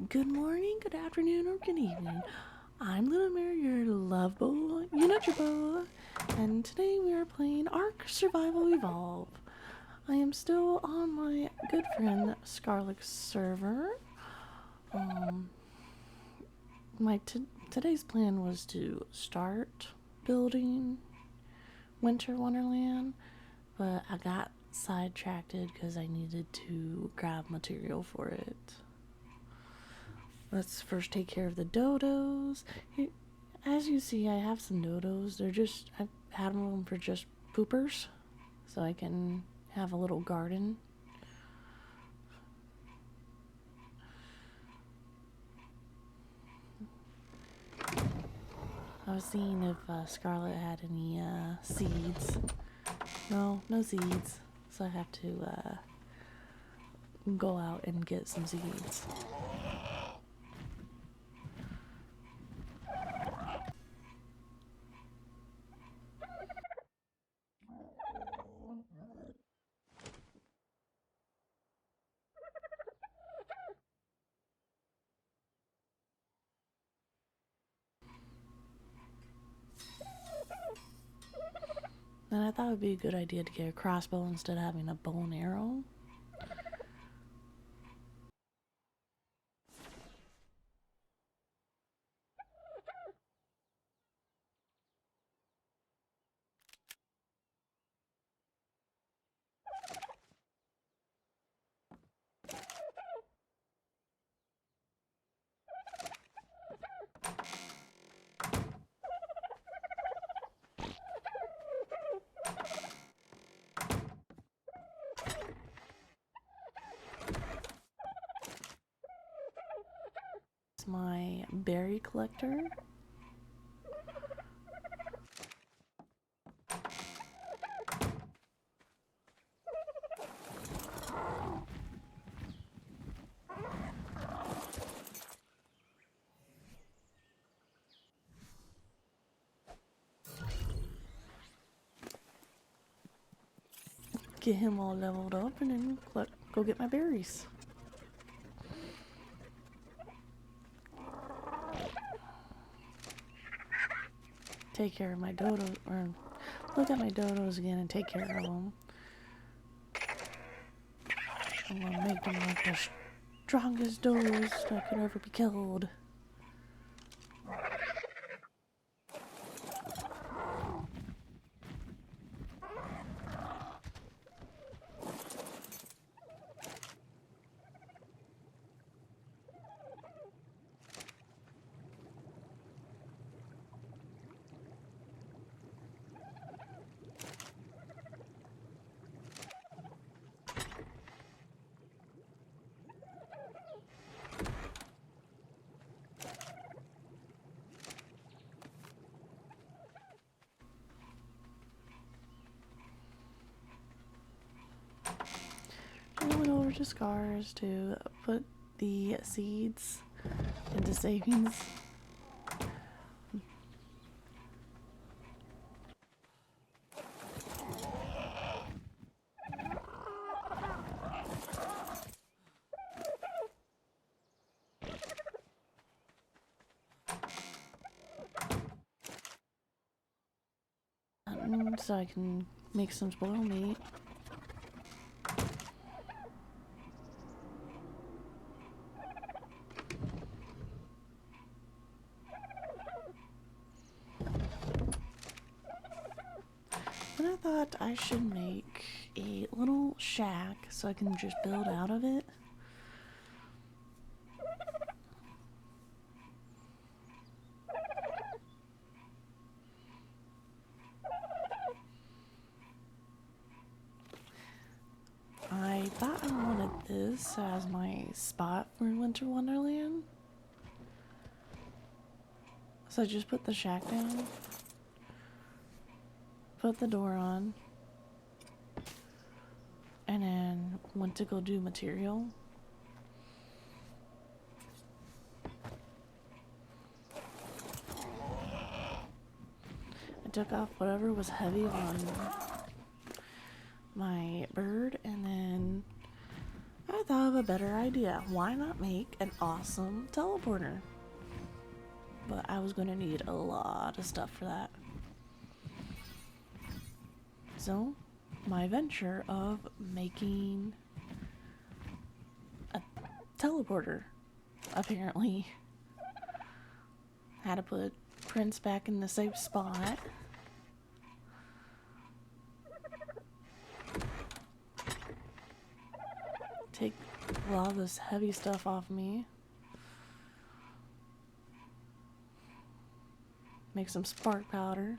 Good morning, good afternoon, or good evening. I'm Little Mary, your love bow, you know your bow, and today we are playing Ark Survival Evolve. I am still on my good friend Scarlet's server. Um, today's plan was to start building Winter Wonderland, but I got sidetracked because I needed to grab material for it. Let's first take care of the dodos. As you see, I have some dodos. I've had them for just poopers, so I can have a little garden. I was seeing if Scarlet had any seeds. No seeds. So I have to go out and get some seeds. And I thought it would be a good idea to get a crossbow instead of having a bow and arrow. It's my berry collector. Get him all leveled up and then go get my berries. Take care of my dodos, or look at my dodos again and take care of them. I'm gonna make them like the strongest dodos that could ever be killed. I went over to Scars to put the seeds into savings. So I can make some spoil meat. And I thought I should make a little shack so I can just build out of it. I thought I wanted this as my spot for Winter Wonderland. So I just put the shack down, put the door on, and then went to go do material. I took off whatever was heavy on my bird, and then I thought of a better idea. Why not make an awesome teleporter? But I was going to need a lot of stuff for that. So, my venture of making a teleporter, apparently. Had to put Prince back in the safe spot. Take a lot of this heavy stuff off me. Make some spark powder.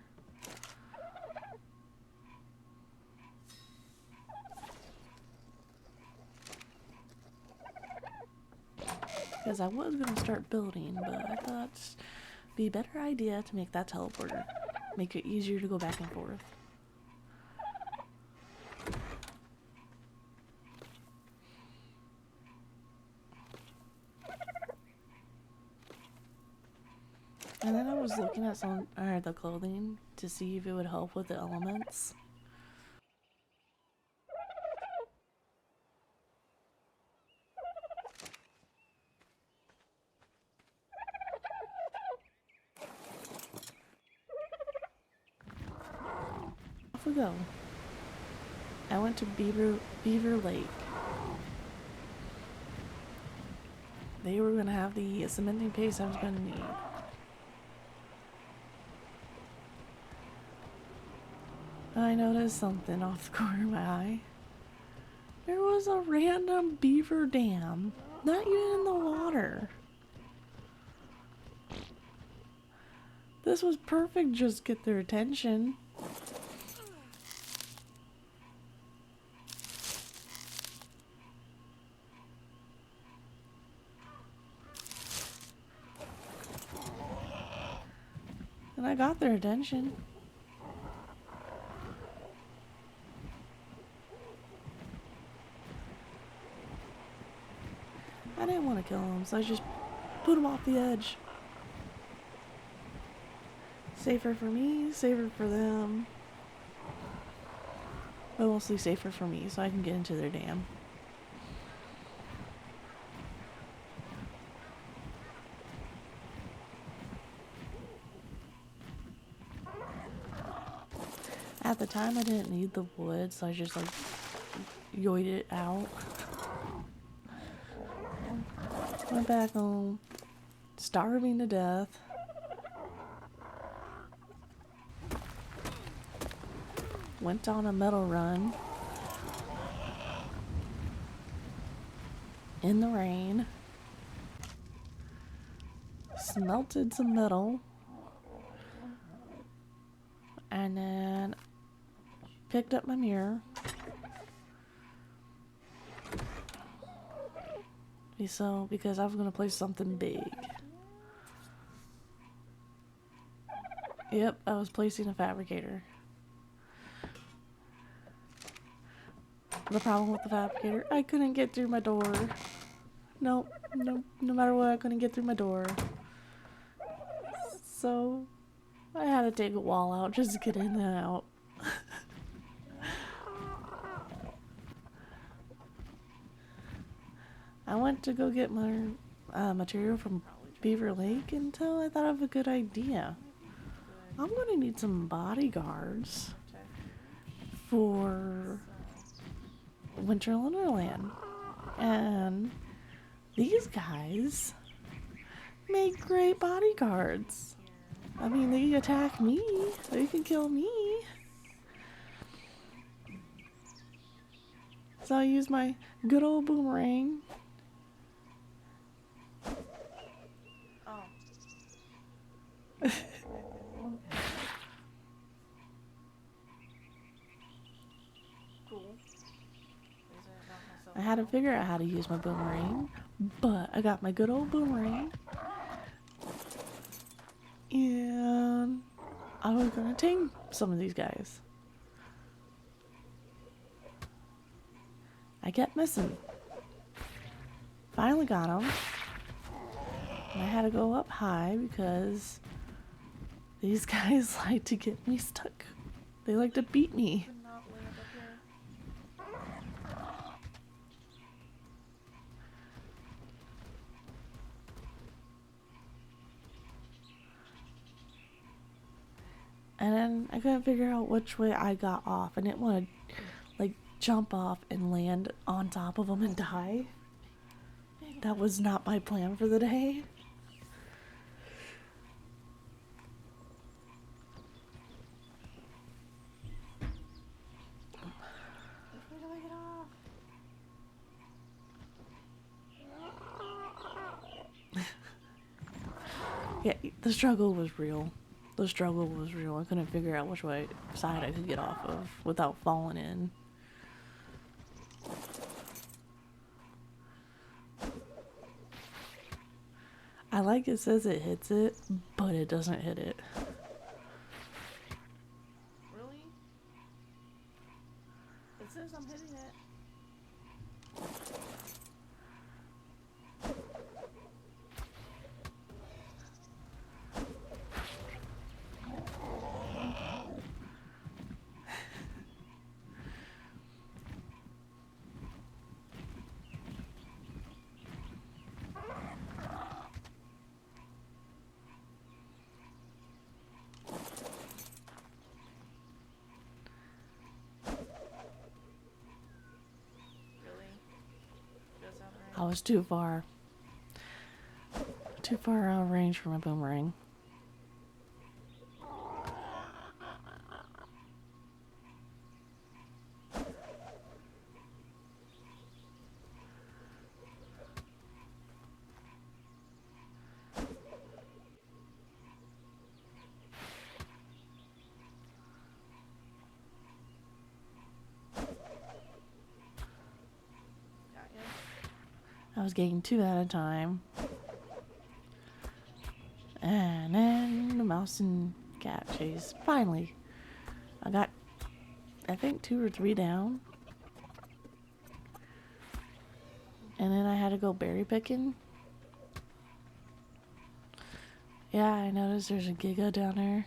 Because I was going to start building, but I thought it'd be a better idea to make that teleporter. Make it easier to go back and forth. And then I was looking at the clothing to see if it would help with the elements. Off we go. I went to Beaver Lake. They were gonna have the cementing paste I was gonna need. I noticed something off the corner of my eye. There was a random beaver dam, not even in the water. This was perfect, just get their attention. And I got their attention. I didn't want to kill him, so I just put him off the edge. Safer for me, safer for them. But mostly safer for me, so I can get into their dam. At the time, I didn't need the wood, so I just like yoid it out. Went back home, starving to death. Went on a metal run in the rain. Smelted some metal. And then picked up my mirror. So, because I was going to play something big. Yep, I was placing a fabricator. The problem with the fabricator, I couldn't get through my door. No matter what, I couldn't get through my door. So, I had to take a wall out just to get in and out. I went to go get my material from Beaver Lake until I thought of a good idea. I'm going to need some bodyguards for Winter Wonderland. And these guys make great bodyguards. I mean, they can attack me. They can kill me. So I use my good old boomerang. I had to figure out how to use my boomerang, but I got my good old boomerang, and I was gonna tame some of these guys. I kept missing. Finally got them. And I had to go up high because these guys like to get me stuck. They like to beat me. And then I couldn't figure out which way I got off, and it wanted like jump off and land on top of him and die. That was not my plan for the day. Which way do I get off? Yeah, the struggle was real. The struggle was real. I couldn't figure out which way side I could get off of without falling in. I like it says it hits it, but it doesn't hit it. Really? It says I'm hitting it. I was too far out of range for my boomerang. I was getting 2 at a time. And then the mouse and cat chase. Finally, I got, I think, 2 or 3 down. And then I had to go berry picking. Yeah, I noticed there's a Giga down there.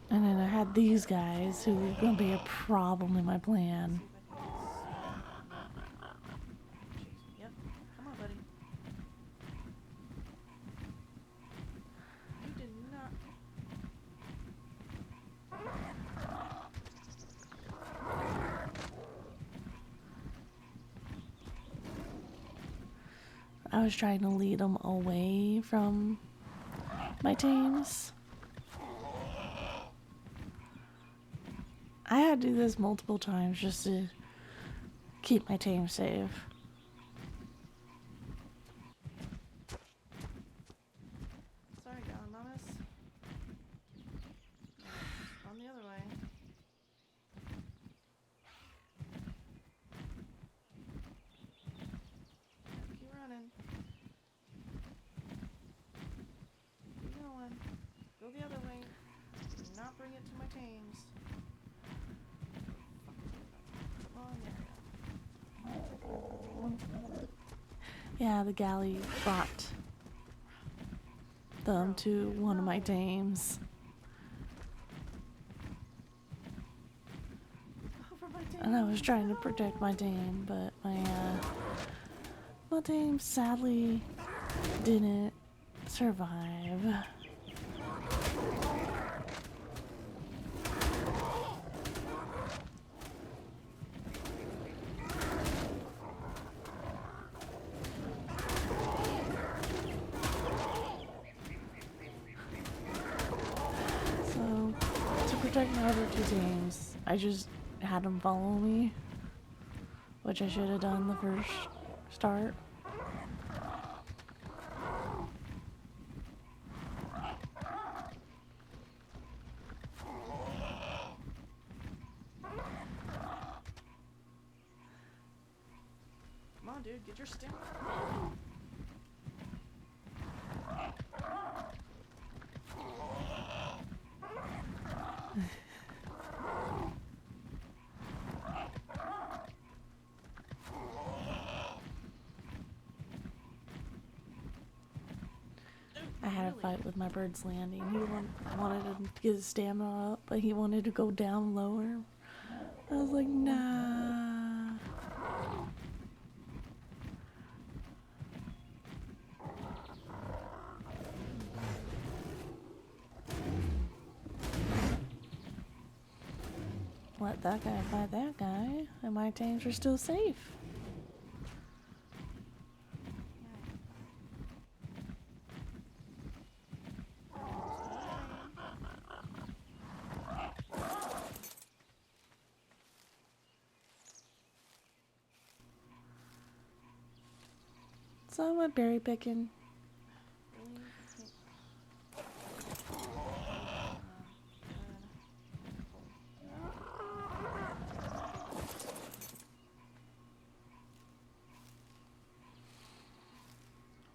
And then I had these guys who were going to be a problem in my plan. Yep, come on, buddy. You did not. I was trying to lead them away from my teams. I had to do this multiple times just to keep my team safe. Sorry, Gallon Mamas. On the other way. Keep running. Keep going. Go the other way. Do not bring it to my teams. Yeah, the galley brought them to one of my teams. And I was trying to protect my team, but my team sadly didn't survive. Protect my other 2 teams. I just had them follow me, which I should have done the first start. Come on, dude, get your stamina. I had a fight with my bird's landing. He wanted to get his stamina up, but he wanted to go down lower. I was like, nah. let that guy fight that guy, and my tames are still safe. So I went berry picking.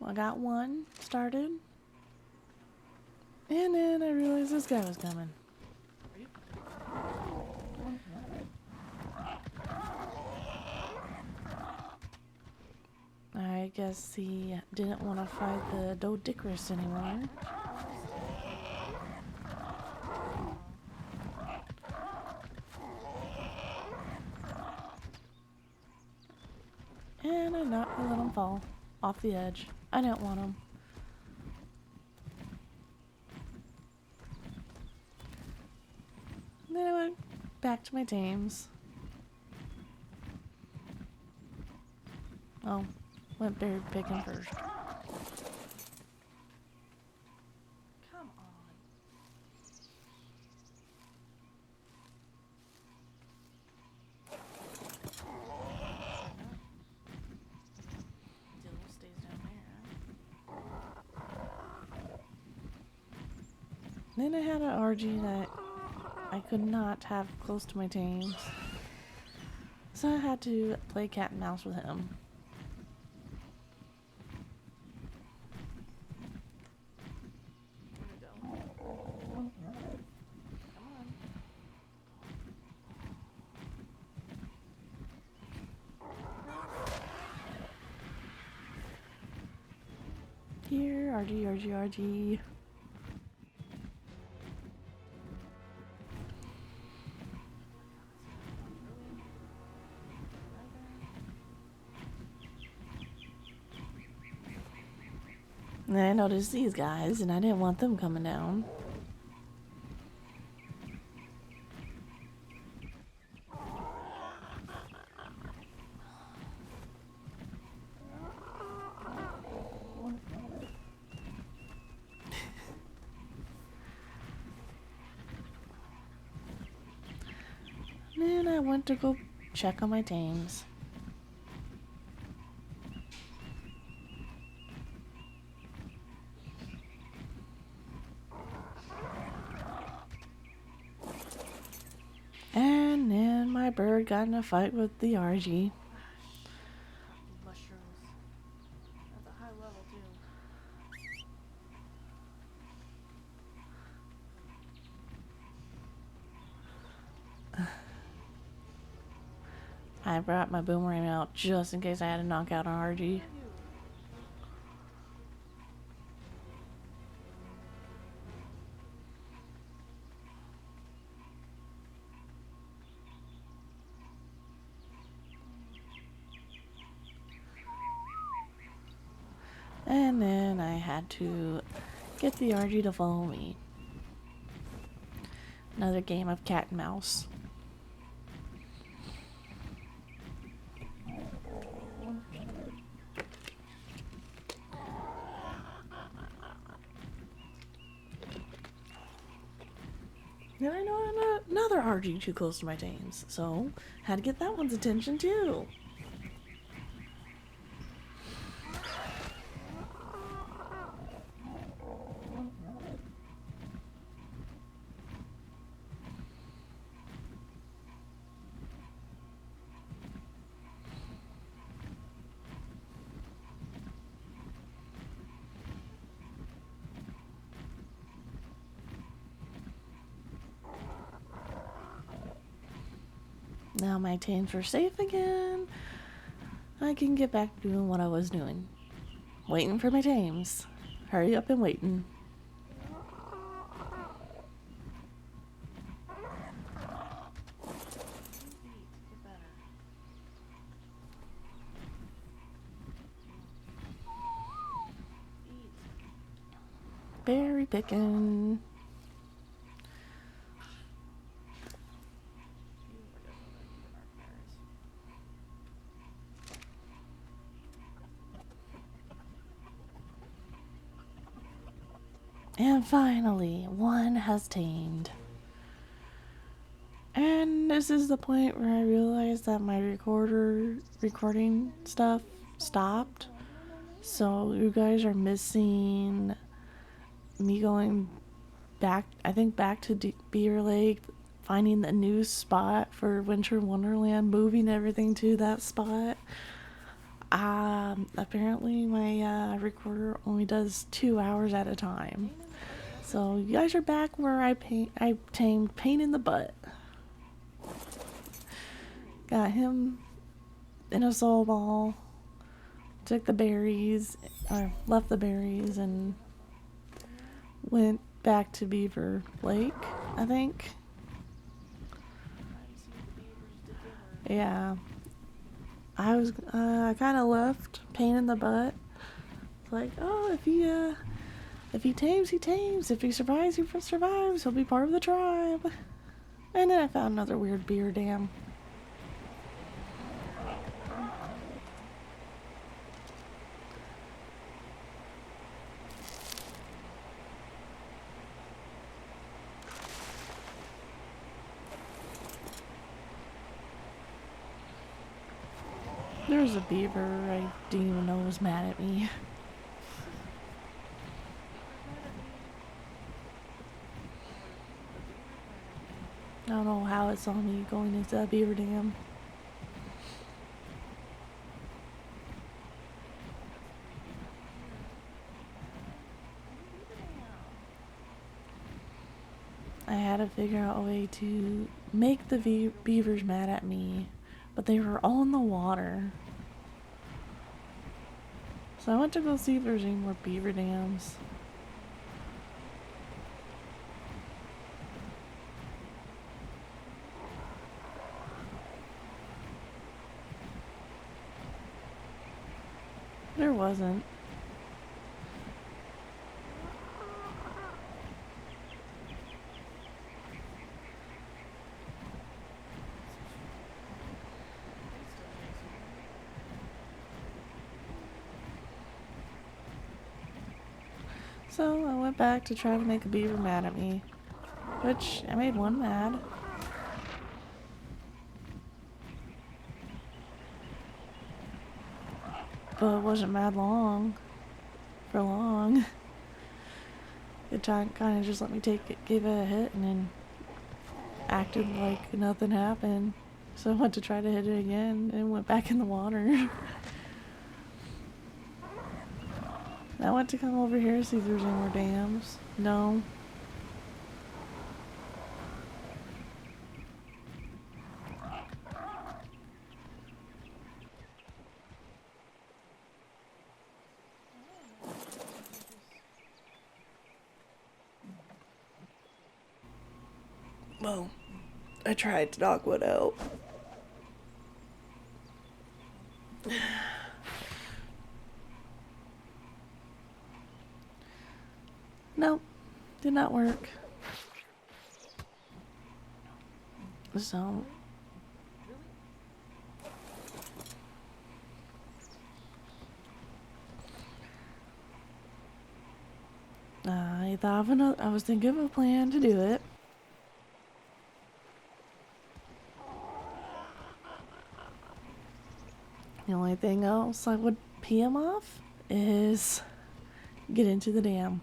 Well, I got one started, and then I realized this guy was coming. I guess he didn't want to fight the Dodicarus anymore. And I let him fall off the edge. I didn't want him. And then I went back to my tames. Oh, went berry picking first. Come on. Dill stays down there. Then I had an RG that I could not have close to my tames. So I had to play cat and mouse with him. Here, RG, RG, RG. And I noticed these guys, and I didn't want them coming down. Then I went to go check on my tames. And then my bird got in a fight with the RG. Mushrooms. That's a high level too. I brought my boomerang out just in case I had to knock out an RG. And then I had to get the RG to follow me. Another game of cat and mouse. Then I know another RG too close to my tames, so had to get that one's attention too. Now my tames are safe again. I can get back to doing what I was doing. Waiting for my tames. Hurry up and waiting. Berry picking. And finally, one has tamed. And this is the point where I realized that my recording stuff stopped. So you guys are missing me going back, I think back to Beaver Lake, finding the new spot for Winter Wonderland, moving everything to that spot. Apparently my recorder only does 2 hours at a time. So you guys are back where I tamed Pain in the Butt. Got him in a soul ball, took the berries, or left the berries, and went back to Beaver Lake, I think. Yeah. I kind of left Pain in the Butt. Like, oh, if he tames, he tames. If he survives, he survives. He'll be part of the tribe. And then I found another weird beaver dam. There was a beaver I didn't even know was mad at me. I don't know how it saw me going into that beaver dam. I had to figure out a way to make the beavers mad at me, but they were all in the water. So I went to go see if there's any more beaver dams. There wasn't. So I went back to try to make a beaver mad at me, which I made one mad. But it wasn't mad for long. It kind of just let me gave it a hit and then acted like nothing happened. So I went to try to hit it again and went back in the water. I went to come over here to see if there's any more dams. No. Well, I tried to knock one out. Nope, did not work. So I was thinking of a plan to do it. The only thing else I would pee him off is get into the dam.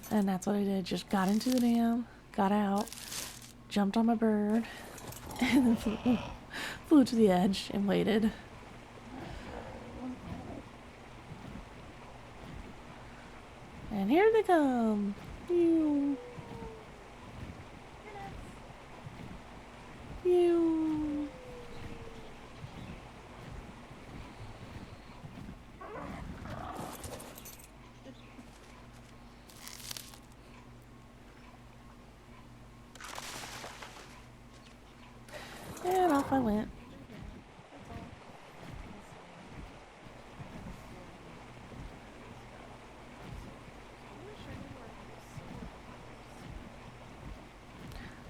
And that's what I did. Just got into the dam, got out, jumped on my bird, and then flew to the edge and waited. And here they come. You. You. And off I went.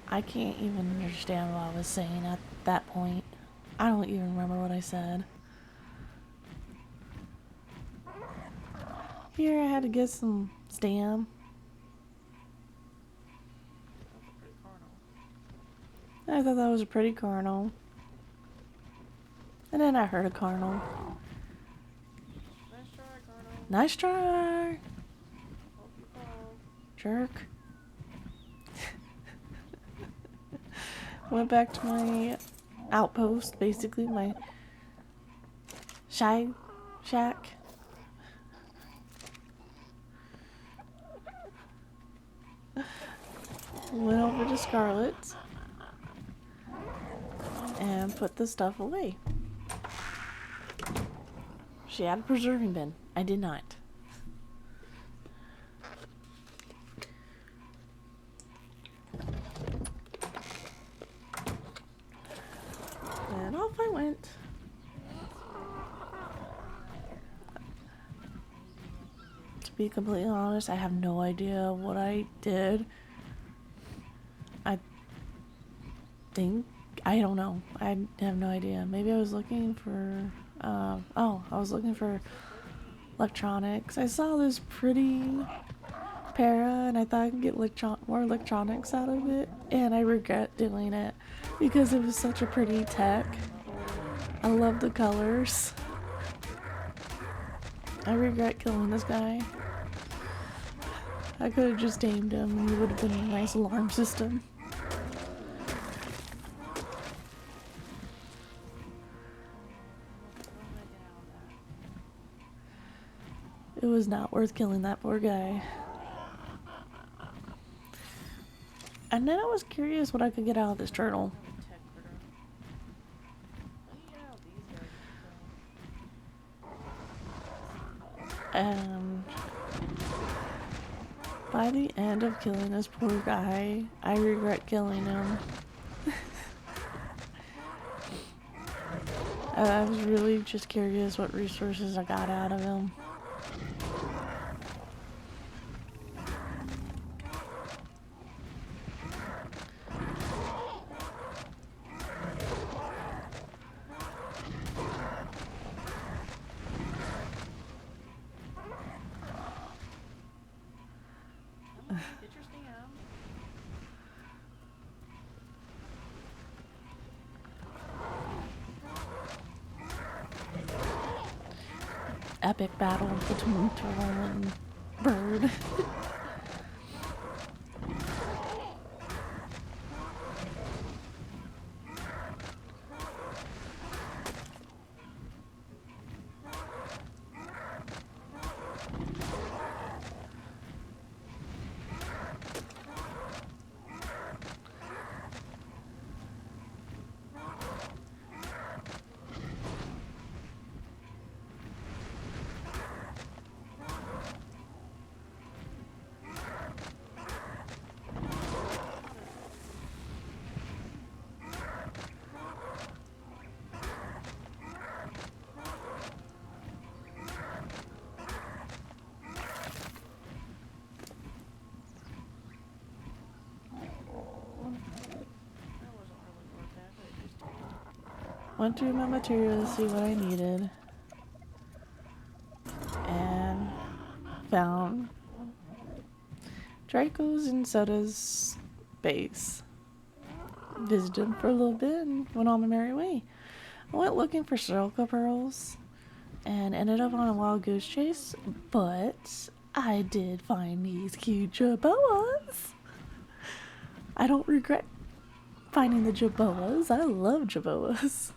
I can't even understand what I was saying at that point. I don't even remember what I said. Here I had to get some stam I thought that was a pretty carnal. And then I heard a carnal. Nice try, Carnal. Nice try! Hope you fall. Jerk. Went back to my outpost, basically, my shack. Went over to Scarlet's and put the stuff away. She had a preserving bin. I did not. And off I went. To be completely honest, I have no idea what I did. I don't know. I have no idea. Maybe I was looking for, I was looking for electronics. I saw this pretty para and I thought I could get more electronics out of it, and I regret doing it because it was such a pretty tech. I love the colors. I regret killing this guy. I could have just aimed him and he would have been a nice alarm system. It was not worth killing that poor guy. And then I was curious what I could get out of this turtle. And by the end of killing this poor guy, I regret killing him. I was really just curious what resources I got out of him. Epic battle between turtle and bird. Went through my materials to see what I needed. And found Draco's and Soda's base. Visited them for a little bit and went on my merry way. I went looking for silica pearls and ended up on a wild goose chase, but I did find these cute jaboas. I don't regret finding the jaboas. I love jaboas.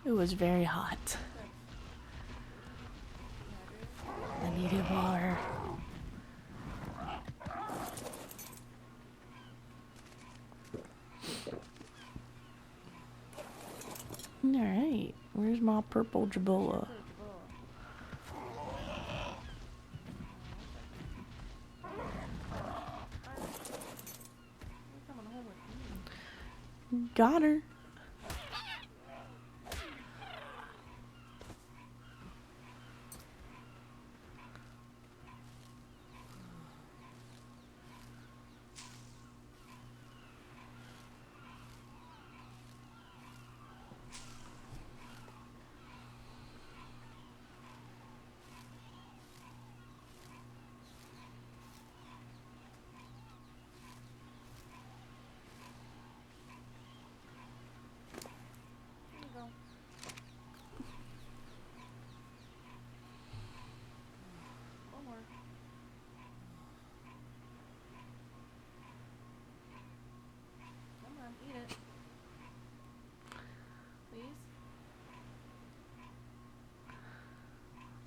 It was very hot. I needed water. Alright, where's my purple jaboa? Got her.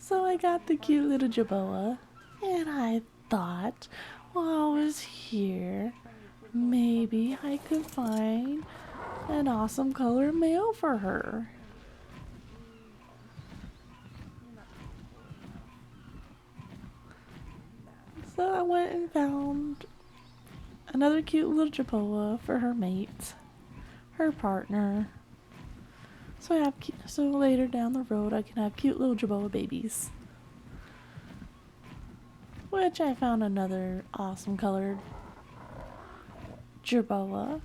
So I got the cute little Jaboa, and I thought while I was here, maybe I could find an awesome color male for her. So I went and found another cute little Jaboa for her mate, her partner. So later down the road I can have cute little Jaboa babies. Which I found another awesome colored Jerboa,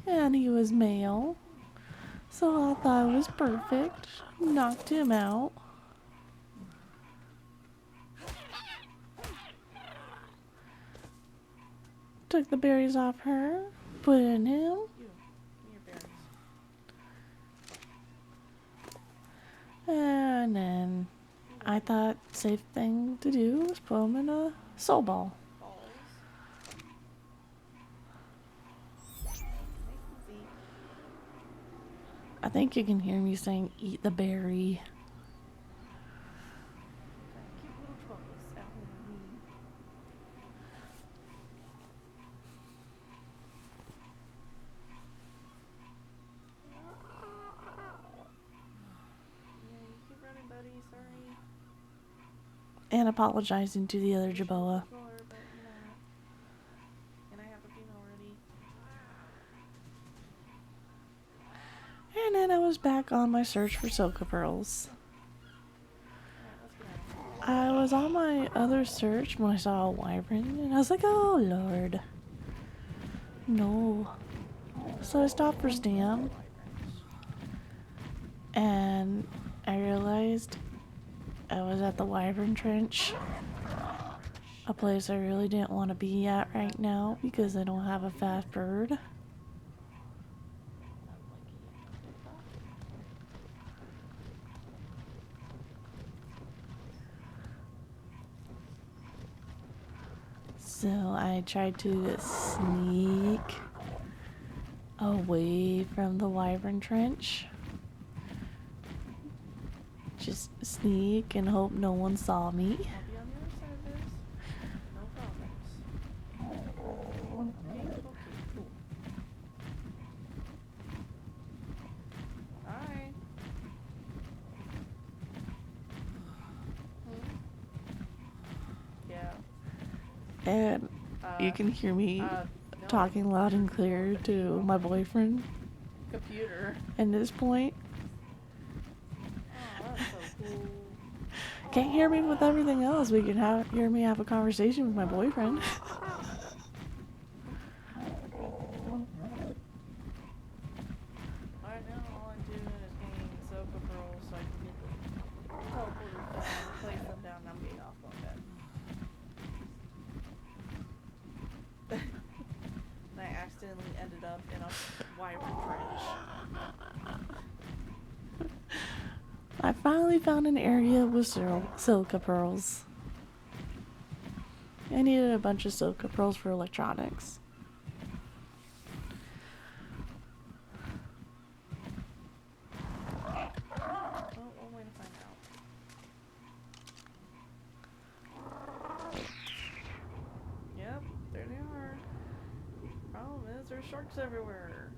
and he was male, so I thought it was perfect. Knocked him out. Took the berries off her, put it in him, and then I thought safe thing to do was put him in a soul ball. I think you can hear me saying eat the berry. And apologizing to the other Jaboa. And then I was back on my search for Silka Pearls. I was on my other search when I saw a wyvern, and I was like, oh lord. No. So I stopped for Stam, and I realized I was at the Wyvern Trench, a place I really didn't want to be at right now because I don't have a fast bird. So I tried to sneak away from the Wyvern Trench. Just sneak and hope no one saw me. And you can hear me talking loud and clear to my boyfriend. Computer. At this point. Oh, that's so cool. Can't hear me with everything else. We can hear me have a conversation with my boyfriend. Right now, all I'm doing is getting Soka Pearls so I can get the teleporters down, place them down, and I'm getting off on that. And I accidentally ended up in a wyvern trench. I finally found an area with Silka Pearls. I needed a bunch of Silka Pearls for electronics. Well, one way to find out. Yep, there they are. Problem is, there's sharks everywhere.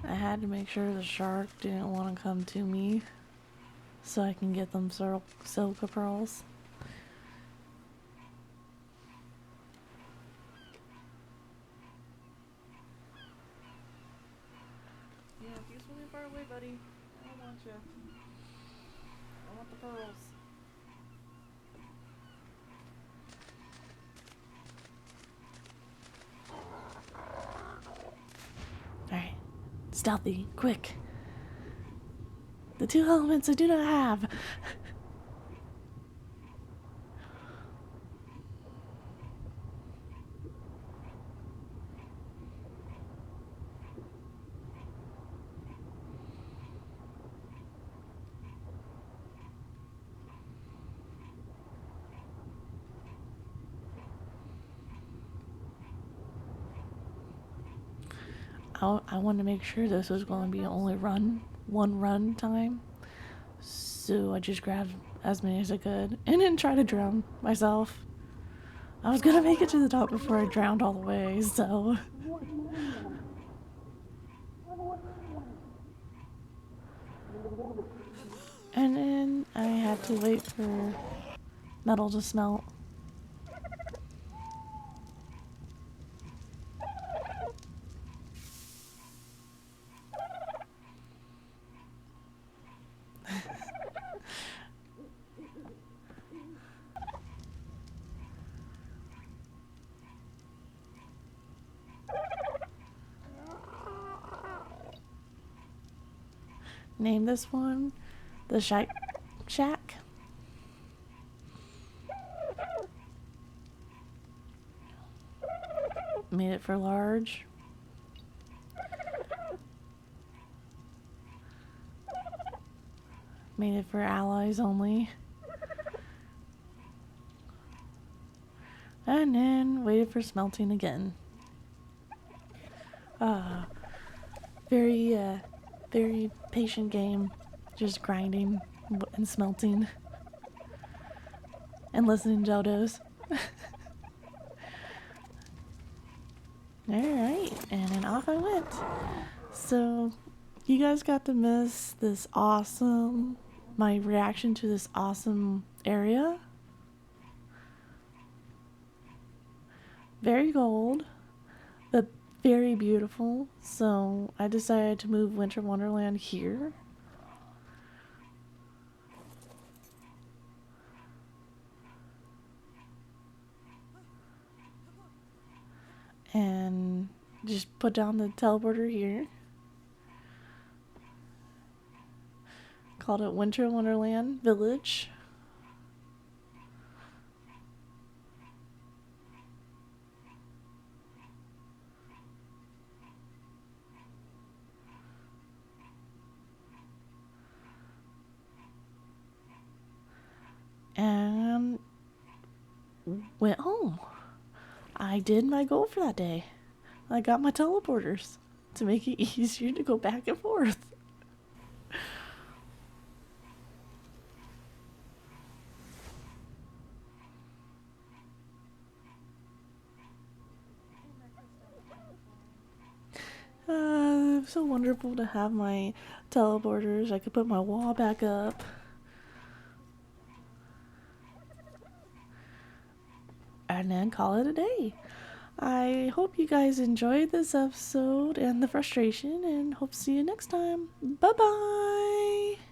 I had to make sure the shark didn't want to come to me so I can get them Silka Pearls. Yeah, if you're swimming far away, buddy, I don't want you. I want the pearls. Alright, stealthy, quick. The two elements I do not have. I wanted to make sure this was going to be only one run time. So I just grabbed as many as I could and then try to drown myself. I was gonna make it to the top before I drowned all the way, so. And then I had to wait for metal to smelt. Name this one the Shack. Made it for large. Made it for allies only. And then waited for smelting again. Very patient game. Just grinding and smelting. And listening to Dodos. Alright, and then off I went. So, you guys got to miss this awesome, my reaction to this awesome area. Very gold, but very beautiful. So, I decided to move Winter Wonderland here. And just put down the teleporter here. Called it Winter Wonderland Village. And went home. I did my goal for that day. I got my teleporters to make it easier to go back and forth. So wonderful to have my teleporters. I could put my wall back up. And then call it a day. I hope you guys enjoyed this episode and the frustration, and hope to see you next time. Bye bye!